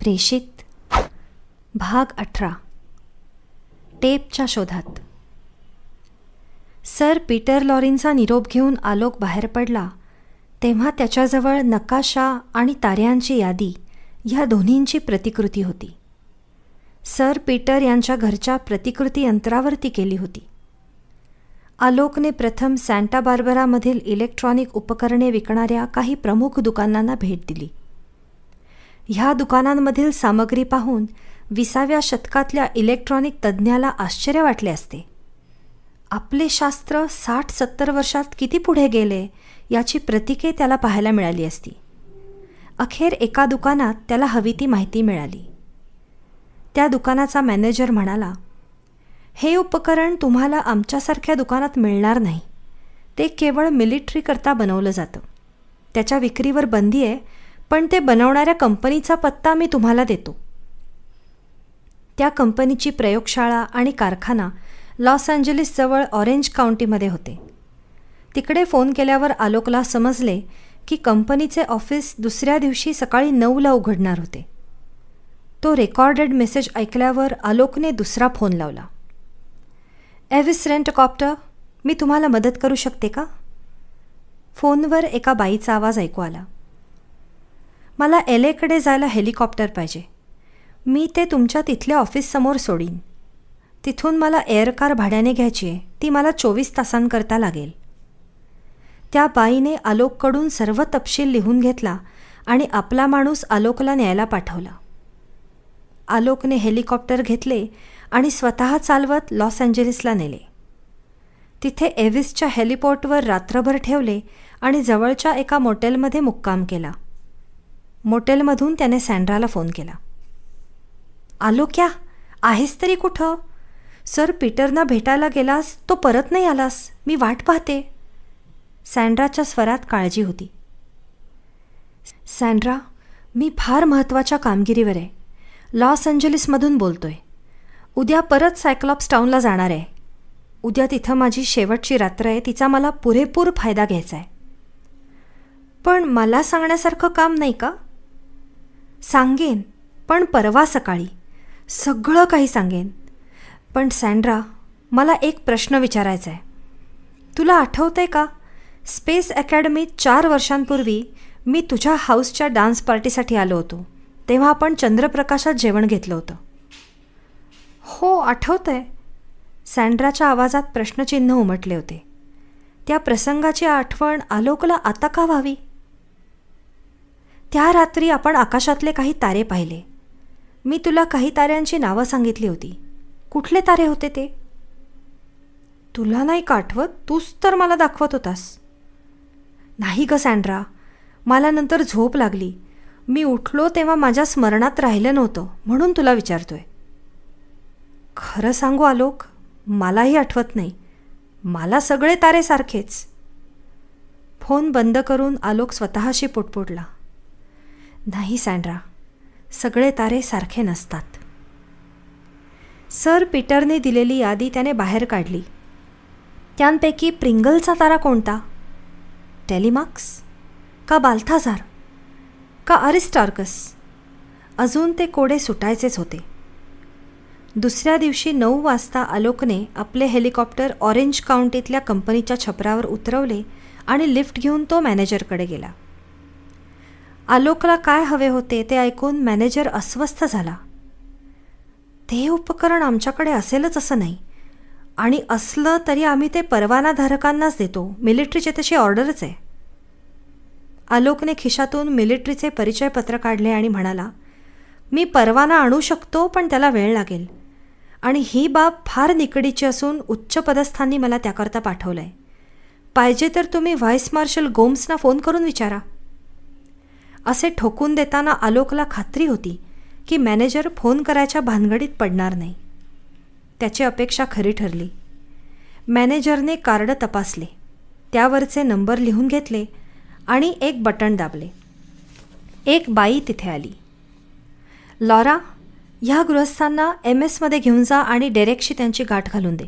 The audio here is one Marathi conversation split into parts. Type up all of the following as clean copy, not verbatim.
प्रेषित भाग 18 टेपच्या शोधात. सर पीटर लॉरींचा निरोप घेऊन आलोक बाहेर पडला तेव्हा त्याच्याजवळ नकाशा आणि ताऱ्यांची यादी ह्या दोन्हींची प्रतिकृती होती. सर पीटर यांच्या घरच्या प्रतिकृती यंत्रावरती केली होती. आलोकने प्रथम सँटा बार्बरामधील इलेक्ट्रॉनिक उपकरणे विकणाऱ्या काही प्रमुख दुकानांना भेट दिली. ह्या दुकानांमधील सामग्री पाहून 20व्या शतकातल्या इलेक्ट्रॉनिक तज्ज्ञाला आश्चर्य वाटले असते. आपले शास्त्र 60-70 वर्षात किती पुढे गेले याची प्रतीके त्याला पाहायला मिळाली असती. अखेर एका दुकानात त्याला हवी ती माहिती मिळाली. त्या दुकानाचा मॅनेजर म्हणाला, हे उपकरण तुम्हाला आमच्यासारख्या दुकानात मिळणार नाही. ते केवळ मिलिटरीकरता बनवलं जातं. त्याच्या विक्रीवर बंदी आहे, पण ते बनवणाऱ्या कंपनीचा पत्ता मी तुम्हाला देतो. त्या कंपनीची प्रयोगशाळा आणि कारखाना लॉस एंजलिसजवळ ऑरेंज काउंटीमध्ये होते. तिकडे फोन केल्यावर आलोकला समजले की कंपनीचे ऑफिस दुसऱ्या दिवशी सकाळी 9ला उघडणार होते. तो रेकॉर्डेड मेसेज ऐकल्यावर आलोकने दुसरा फोन लावला. एव्हिस रेंट-कॉप्टर, मी तुम्हाला मदत करू शकते का? फोनवर एका बाईचा आवाज ऐकू आला. मला LAकडे जायला हेलिकॉप्टर पाहिजे. मी ते तुमच्या तिथल्या ऑफिससमोर सोडीन. तिथून मला एअर कार भाड्याने घ्यायची आहे. ती मला 24 तासांकरता लागेल. त्या बाईने आलोककडून सर्व तपशील लिहून घेतला आणि आपला माणूस आलोकला न्यायला पाठवला. आलोकने हेलिकॉप्टर घेतले आणि स्वतः चालवत लॉस एंजलिसला नेले. तिथे एव्हिसच्या हेलिपोर्टवर रात्रभर ठेवले आणि जवळच्या एका मोटेलमध्ये मुक्काम केला. मोटेलमधून त्याने सँड्राला फोन केला. आलोक्या, आहेस तरी कुठं? सर पीटरना भेटायला गेलास, तो परत नाही आलास. मी वाट पाहते. सँड्राच्या स्वरात काळजी होती. सँड्रा, मी फार महत्त्वाच्या कामगिरीवर आहे. लॉस एंजलिसमधून बोलतोय. उद्या परत सायक्लॉप्स टाऊनला जाणार आहे. उद्या तिथं माझी शेवटची रात्र आहे. तिचा मला पुरेपूर फायदा घ्यायचा आहे. पण मला सांगण्यासारखं काम नाही का? सांगेन, पण परवा सकाळी. सगळं काही सांगेन. पण सँड्रा, मला एक प्रश्न विचारायचा आहे. तुला आठवतंय का, स्पेस अकॅडमीत 4 वर्षांपूर्वी मी तुझ्या हाऊसच्या डान्स पार्टीसाठी आलो होतो. तेव्हा आपण चंद्रप्रकाशात जेवण घेतलं होतं. हो, आठवतंय. सँड्राच्या आवाजात प्रश्नचिन्ह उमटले होते. त्या प्रसंगाची आठवण आलोकला आता का व्हावी? त्या रात्री आपण आकाशातले काही तारे पाहिले. मी तुला काही ताऱ्यांची नावं सांगितली होती. कुठले तारे होते ते? तुला नाही का आठवत? तूच तर मला दाखवत होतास. नाही ग सँड्रा, मला नंतर झोप लागली. मी उठलो तेव्हा माझ्या स्मरणात राहिलं नव्हतं, म्हणून तुला विचारतोय. खरं सांगू आलोक, मलाही आठवत नाही. मला सगळे तारे सारखेच. फोन बंद करून आलोक स्वतःशी पुटपुटला. नाही सँड्रा, सगळे तारे सारखे नसतात. सर पीटरने दिलेली यादी त्याने बाहेर काढली. त्यांपैकी प्रिंगलचा तारा कोणता? टेलिमाक्स का बाल्थाझार का अरिस्टार्कस? अजून ते कोडे सुटायचेच होते. दुसऱ्या दिवशी 9 वाजता आलोकने आपले हेलिकॉप्टर ऑरेंज काउंटीतल्या कंपनीच्या छपरावर उतरवले आणि लिफ्ट घेऊन तो मॅनेजरकडे गेला. आलोकला काय हवे होते ते ऐकून मॅनेजर अस्वस्थ झाला. ते उपकरण आमच्याकडे असेलच असं नाही, आणि असलं तरी आम्ही ते परवानाधारकांनाच देतो. मिलिटरीचे तशी ऑर्डरच आहे. आलोकने खिशातून मिलिटरीचे परिचयपत्र काढले आणि म्हणाला, मी परवाना आणू शकतो, पण त्याला वेळ लागेल. आणि ही बाब फार निकडीची असून उच्च पदस्थांनी मला त्याकरता पाठवलं आहे. पाहिजे तर तुम्ही व्हाईस मार्शल गोम्सना फोन करून विचारा. असे ठोकून देताना आलोकला खात्री होती की मॅनेजर फोन करायच्या भानगडीत पडणार नाही. त्याची अपेक्षा खरी ठरली. मॅनेजरने कार्ड तपासले, त्यावरचे नंबर लिहून घेतले आणि एक बटण दाबले. एक बाई तिथे आली. लॉरा, ह्या गृहस्थांना MS मध्ये घेऊन जा आणि डेरेकशी त्यांची गाठ घालून दे.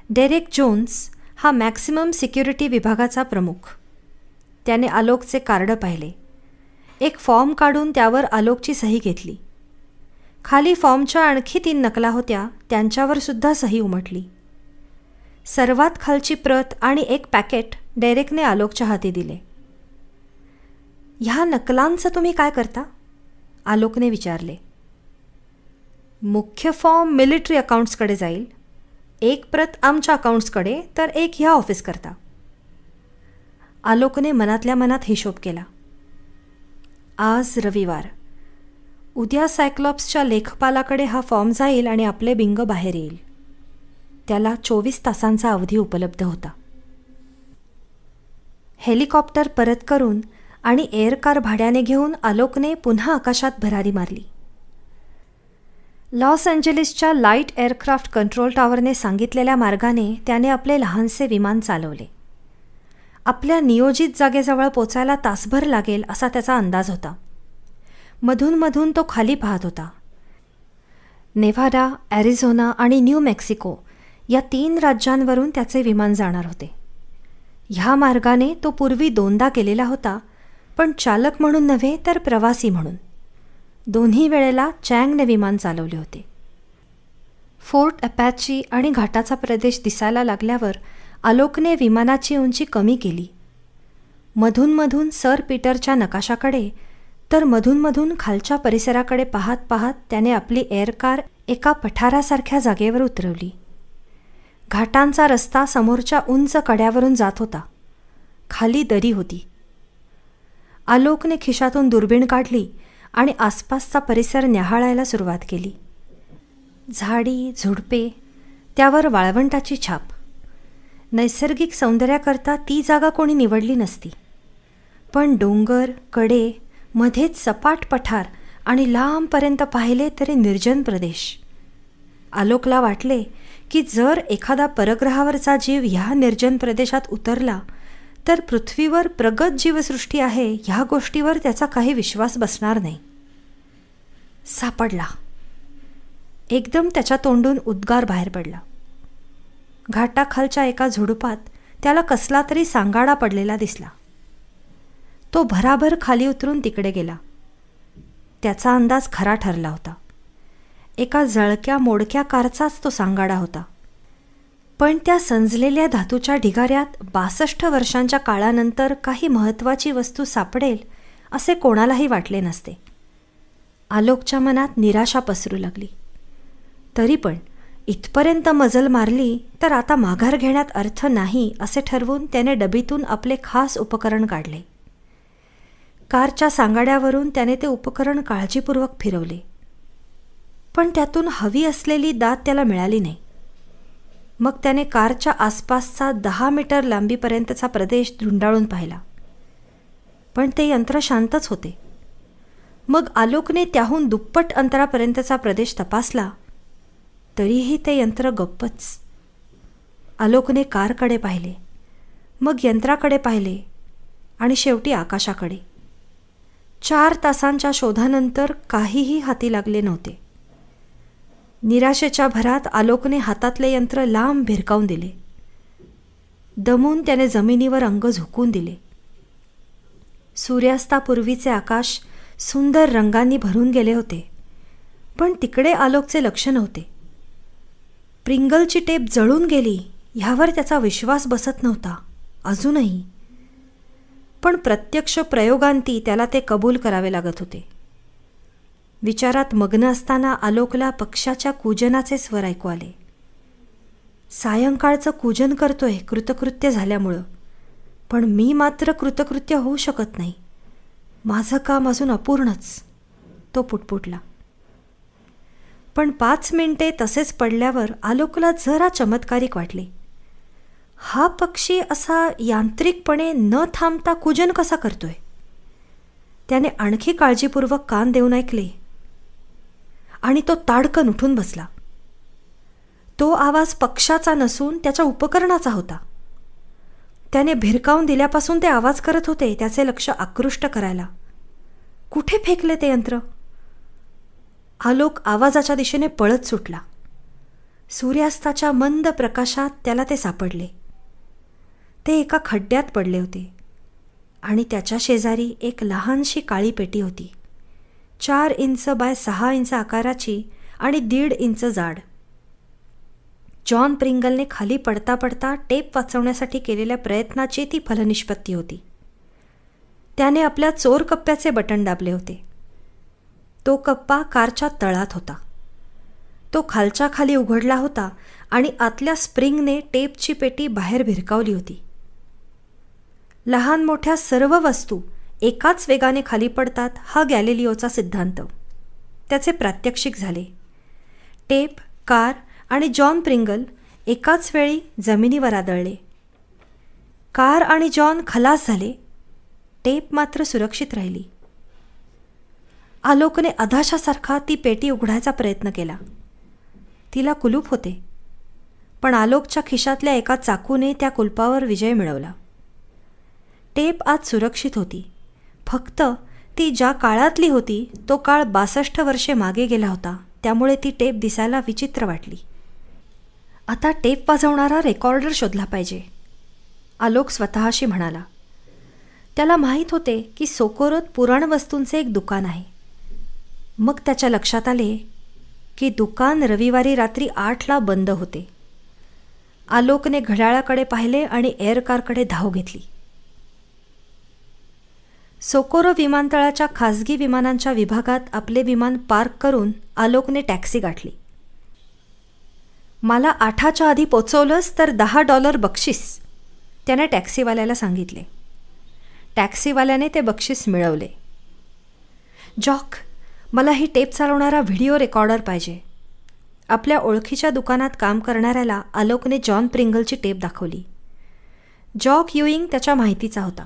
डेरेक जोन्स हा मॅक्सिमम सिक्युरिटी विभागाचा प्रमुख. त्याने आलोकचे कार्ड पाहिले. एक फॉर्म काढून त्यावर आलोकची सही घेतली. खाली फॉर्मच्या आणखी 3 नकला होत्या, त्यांच्यावर सुद्धा सही उमटली. सर्वात खालची प्रत आणि एक पॅकेट डेरेकने आलोकच्या हाती दिले. ह्या नकलांचं तुम्ही काय करता? आलोकने विचारले. मुख्य फॉर्म मिलिटरी अकाउंट्सकडे जाईल, एक प्रत आमच्या अकाउंट्सकडे, तर एक ह्या ऑफिस करता. आलोकने मनातल्या मनात हिशोब केला. आज रविवार, उद्या सायक्लॉप्सच्या लेखपालाकडे हा फॉर्म जाईल आणि आपले बिंग बाहेर येईल. त्याला 24 तासांचा अवधी उपलब्ध होता. हेलिकॉप्टर परत करून आणि एअरकार भाड्याने घेऊन आलोकने पुन्हा आकाशात भरारी मारली. लॉस एंजेलिसच्या लाईट एअरक्राफ्ट कंट्रोल टॉवरने सांगितलेल्या मार्गाने त्याने आपले लहानसे विमान चालवले. आपल्या नियोजित जागेजवळ पोचायला तासभर लागेल असा त्याचा अंदाज होता. मधून मधून तो खाली पाहत होता. नेव्हाडा, ॲरिझोना आणि न्यू मेक्सिको या 3 राज्यांवरून त्याचे विमान जाणार होते. ह्या मार्गाने तो पूर्वी 2दा गेलेला होता, पण चालक म्हणून नव्हे तर प्रवासी म्हणून. दोन्ही वेळेला चँगने विमान चालवले होते. फोर्ट अपॅची आणि घाटाचा प्रदेश दिसायला लागल्यावर आलोकने विमानाची उंची कमी केली. मधून मधून सर पीटरच्या नकाशाकडे तर मधून मधून खालच्या परिसराकडे पाहत पाहत त्याने आपली एअरकार एका पठारासारख्या जागेवर उतरवली. घाटांचा रस्ता समोरच्या उंच कड्यावरून जात होता. खाली दरी होती. आलोकने खिशातून दुर्बीण काढली आणि आसपासचा परिसर न्याहाळायला सुरुवात केली. झाडी, झुडपे, त्यावर वाळवंटाची छाप. नैसर्गिक सौंदर्याकरता ती जागा कोणी निवडली नसती. पण डोंगर, कडे, मध्येच सपाट पठार आणि लांबपर्यंत पाहिले तरी निर्जन प्रदेश. आलोकला वाटले की जर एखादा परग्रहावरचा जीव ह्या निर्जन प्रदेशात उतरला तर पृथ्वीवर प्रगत जीवसृष्टी आहे ह्या गोष्टीवर त्याचा काही विश्वास बसणार नाही. सापडला. एकदम त्याच्या तोंडून उद्गार बाहेर पडला. घाटाखालच्या एका झुडुपात त्याला कसला तरी सांगाडा पडलेला दिसला. तो भराभर खाली उतरून तिकडे गेला. त्याचा अंदाज खरा ठरला होता. एका जळक्या मोडक्या कारचाच तो सांगाडा होता. पण त्या संजलेल्या धातूच्या ढिगाऱ्यात 62 वर्षांच्या काळानंतर काही महत्त्वाची वस्तू सापडेल असे कोणालाही वाटले नसते. आलोकच्या मनात निराशा पसरू लागली. तरी पण इथपर्यंत मजल मारली तर आता माघार घेण्यात अर्थ नाही असे ठरवून त्याने डबीतून आपले खास उपकरण काढले. कारच्या सांगाड्यावरून त्याने ते उपकरण काळजीपूर्वक फिरवले. पण त्यातून हवी असलेली दात त्याला मिळाली नाही. मग त्याने कारच्या आसपासचा 10 मीटर लांबीपर्यंतचा प्रदेश धुंडाळून पाहिला. पण ते यंत्र शांतच होते. मग आलोकने त्याहून दुप्पट अंतरापर्यंतचा प्रदेश तपासला, तरीही ते यंत्र गप्पच. आलोकने कारकडे पाहिले, मग यंत्राकडे पाहिले आणि शेवटी आकाशाकडे. 4 तासांच्या शोधानंतर काहीही हाती लागले नव्हते. निराशेच्या भरात आलोकने हातातले यंत्र लांब भिरकावून दिले. दमून त्याने जमिनीवर अंग झोकून दिले. सूर्यास्तापूर्वीचे आकाश सुंदर रंगांनी भरून गेले होते, पण तिकडे आलोकचे लक्ष नव्हते. प्रिंगलची टेप जळून गेली ह्यावर त्याचा विश्वास बसत नव्हता अजूनही. पण प्रत्यक्ष प्रयोगांती त्याला ते कबूल करावे लागत होते. विचारात मग्न असताना आलोकला पक्ष्याच्या कूजनाचे स्वर ऐकू आले. सायंकाळचं कूजन करतोय कृतकृत्य झाल्यामुळं, पण मी मात्र कृतकृत्य होऊ शकत नाही. माझं काम अजून अपूर्णच, तो पुटपुटला. पण 5 मिनिटे तसेच पडल्यावर आलोकला जरा चमत्कारिक वाटले. हा पक्षी असा यांत्रिकपणे न थांबता कूजन कसा करतोय? त्याने आणखी काळजीपूर्वक कान देऊन ऐकले आणि तो ताडकन उठून बसला. तो आवाज पक्षाचा नसून त्याच्या उपकरणाचा होता. त्याने भिरकावून दिल्यापासून ते आवाज करत होते त्याचे लक्ष आकृष्ट करायला. कुठे फेकले ते यंत्र? आलोक आवाजाच्या दिशेने पळत सुटला. सूर्यास्ताच्या मंद प्रकाशात त्याला ते सापडले. ते एका खड्ड्यात पडले होते. आणि त्याच्या शेजारी एक लहानशी काळी पेटी होती, 4 इंच बाय 6 इंच आकाराची आणि 1.5 इंच जाड. जॉन प्रिंगलने खाली पडता पडता टेप वाचवण्यासाठी केलेल्या प्रयत्नाची ती फलनिष्पत्ती होती. त्याने आपल्या चोर कप्प्याचे बटण दाबले होते. तो कप्पा कारच्या तळात होता. तो खालच्या खाली उघडला होता आणि आतल्या स्प्रिंगने टेपची पेटी बाहेर भिरकावली होती. लहान मोठ्या सर्व वस्तू एकाच वेगाने खाली पडतात हा गॅलिलिओचा सिद्धांत. त्याचे प्रात्यक्षिक झाले. टेप, कार आणि जॉन प्रिंगल एकाच वेळी जमिनीवर आदळले. कार आणि जॉन खलास झाले. टेप मात्र सुरक्षित राहिली. आलोकने अधाशासारखा ती पेटी उघडायचा प्रयत्न केला. तिला कुलूप होते, पण आलोकच्या खिशातल्या एका चाकूने त्या कुलपावर विजय मिळवला. टेप आत सुरक्षित होती. फक्त ती ज्या काळातली होती तो काळ 62 वर्षे मागे गेला होता, त्यामुळे ती टेप दिसायला विचित्र वाटली. आता टेप वाजवणारा रेकॉर्डर शोधला पाहिजे, आलोक स्वतःशी म्हणाला. त्याला माहीत होते की सोकोरोत पुराणवस्तूंचे एक दुकान आहे. मग त्याच्या लक्षात आले की दुकान रविवारी रात्री 8ला बंद होते. आलोकने घड्याळाकडे पाहिले आणि एअरकारकडे धाव घेतली. सोकोरो विमानतळाच्या खासगी विमानांच्या विभागात आपले विमान पार्क करून आलोकने टॅक्सी गाठली. मला 8च्या आधी पोचवलंस तर $10 बक्षीस, त्याने टॅक्सीवाल्याला सांगितले. टॅक्सीवाल्याने ते बक्षीस मिळवले. जॉक, मला ही टेप चालवणारा व्हिडिओ रेकॉर्डर पाहिजे. आपल्या ओळखीच्या दुकानात काम करणाऱ्याला आलोकने जॉन प्रिंगलची टेप दाखवली. जॉक युईंग त्याच्या माहितीचा होता.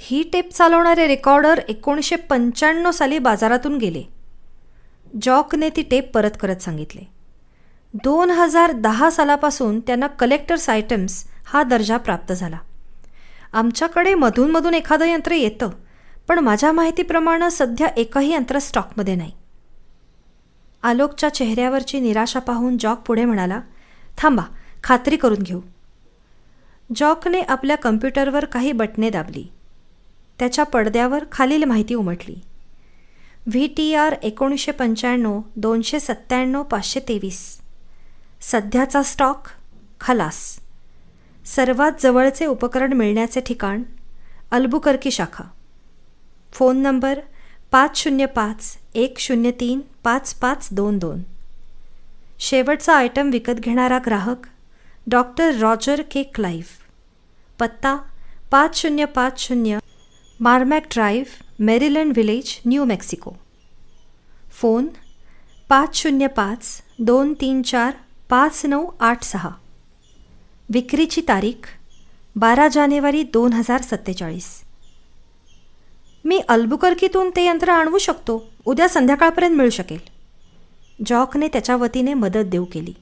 ही टेप चालवणारे रेकॉर्डर 1995 साली बाजारातून गेले, जॉकने ती टेप परत करत सांगितले. 2010 सालापासून त्यांना कलेक्टर्स आयटम्स हा दर्जा प्राप्त झाला. आमच्याकडे मधूनमधून एखादं यंत्र येतं, पण माझ्या माहितीप्रमाणे सध्या एकही यंत्र स्टॉकमध्ये नाही. आलोकच्या चेहऱ्यावरची निराशा पाहून जॉक पुढे म्हणाला, थांबा, खात्री करून घेऊ. जॉकने आपल्या कम्प्युटरवर काही बटणे दाबली. त्याच्या पडद्यावर खालील माहिती उमटली. VTR 1995 297 523. सध्याचा स्टॉक खलास. सर्वात जवळचे उपकरण मिळण्याचे ठिकाण अल्बुकर्की शाखा. Phone number 505-103-5522. शेवटचा आयटम विकत घेणारा ग्राहक डॉक्टर रॉजर के क्लाइव्ह. पत्ता 5050 Marmac drive, Maryland village, New Mexico. Phone 505-234-5986. विक्रीची तारीख 12 जानेवारी 2047. मी अल्बुकर्कीतून ते यंत्र आणवू शकतो. उद्या संध्याकाळपर्यंत मिळू शकेल. जॉकने त्याच्या वतीने मदत देऊ केली.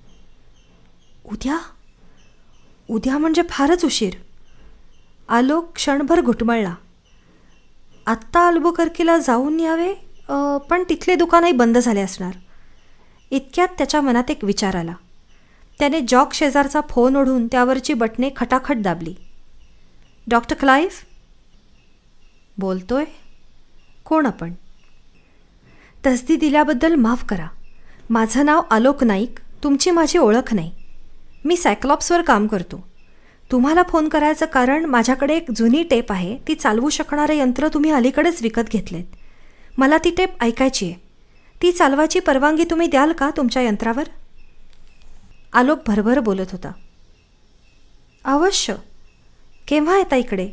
उद्या म्हणजे फारच उशीर. आलोक क्षणभर घुटमळला. आत्ता अल्बुकर्कीला जाऊन यावे, पण तिथले दुकानही बंद झाले असणार. इतक्यात त्याच्या मनात एक विचार आला. त्याने जॉक शेजारचा फोन ओढून त्यावरची बटणे खटाखट दाबली. डॉक्टर क्लाइव्ह बोलतोय. कोण आपण? तसदी दिल्याबद्दल माफ करा. माझं नाव आलोक नाईक. तुमची माझी ओळख नाही. मी सायक्लॉप्सवर काम करतो. तुम्हाला फोन करायचं कारण माझ्याकडे एक जुनी टेप आहे. ती चालवू शकणारं यंत्र तुम्ही अलीकडेच विकत घेतलेत. मला ती टेप ऐकायची आहे. ती चालवायची परवानगी तुम्ही द्याल का तुमच्या यंत्रावर? आलोक भरभर बोलत होता. अवश्य. केव्हा येता इकडे?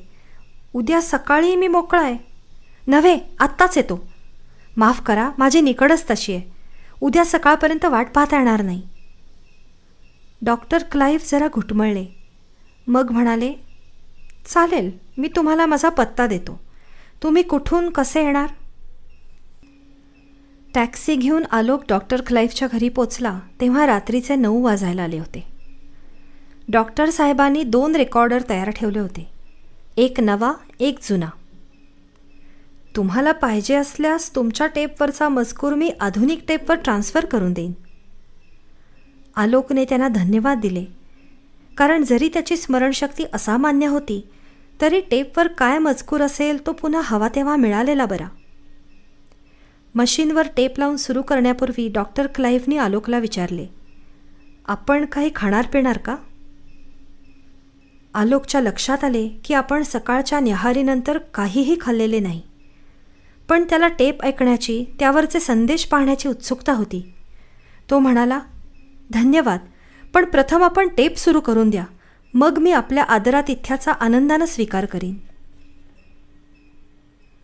उद्या सकाळी मी मोकळा आहे. नव्हे, आत्ताच येतो. माफ करा, माझी निकडच तशी आहे. उद्या सकाळपर्यंत वाट पाहता येणार नाही. डॉक्टर क्लाइव्ह जरा घुटमळले. मग म्हणाले, चालेल, मी तुम्हाला माझा पत्ता देतो. तुम्ही कुठून कसे येणार? टॅक्सी घेऊन आलोक डॉक्टर क्लाइव्हच्या घरी पोचला तेव्हा रात्रीचे 9 वाजायला आले होते. डॉक्टर साहेबांनी 2 रेकॉर्डर तयार ठेवले होते. एक नवा, एक जुना. तुम्हाला पाहिजे असल्यास तुमच्या टेपवरचा मजकूर मी आधुनिक टेपवर ट्रान्स्फर करून देईन. आलोकने त्यांना धन्यवाद दिले, कारण जरी त्याची स्मरणशक्ती असामान्य होती तरी टेपवर काय मजकूर असेल तो पुन्हा हवा तेव्हा मिळालेला बरा. मशीनवर टेप लावून सुरू करण्यापूर्वी डॉक्टर क्लाईव्हनी आलोकला विचारले, आपण काही खाणार पिणार का? आलोकच्या लक्षात आले की आपण सकाळच्या न्याहारीनंतर काहीही खाल्लेले नाही, पण त्याला टेप ऐकण्याची, त्यावरचे संदेश पाहण्याची उत्सुकता होती. तो म्हणाला, धन्यवाद, पण प्रथम आपण टेप सुरू करून द्या, मग मी आपल्या आदरातिथ्याचा आनंदानं स्वीकार करीन.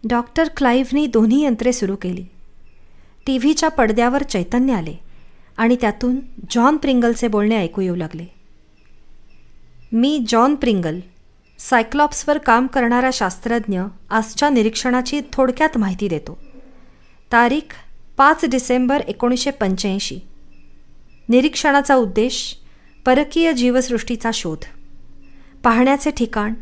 डॉक्टर क्लाईव्हनी दोन्ही यंत्रे सुरू केली. टीव्हीच्या पडद्यावर चैतन्य आले आणि त्यातून जॉन प्रिंगलचे बोलणे ऐकू येऊ लागले. मी जॉन प्रिंगल, सायक्लॉप्सवर काम करणारा शास्त्रज्ञ, आजच्या निरीक्षणाची थोडक्यात माहिती देतो. तारीख 5 डिसेंबर 1985. निरीक्षणाचा उद्देश परकीय जीवसृष्टीचा शोध. पाहण्याचे ठिकाण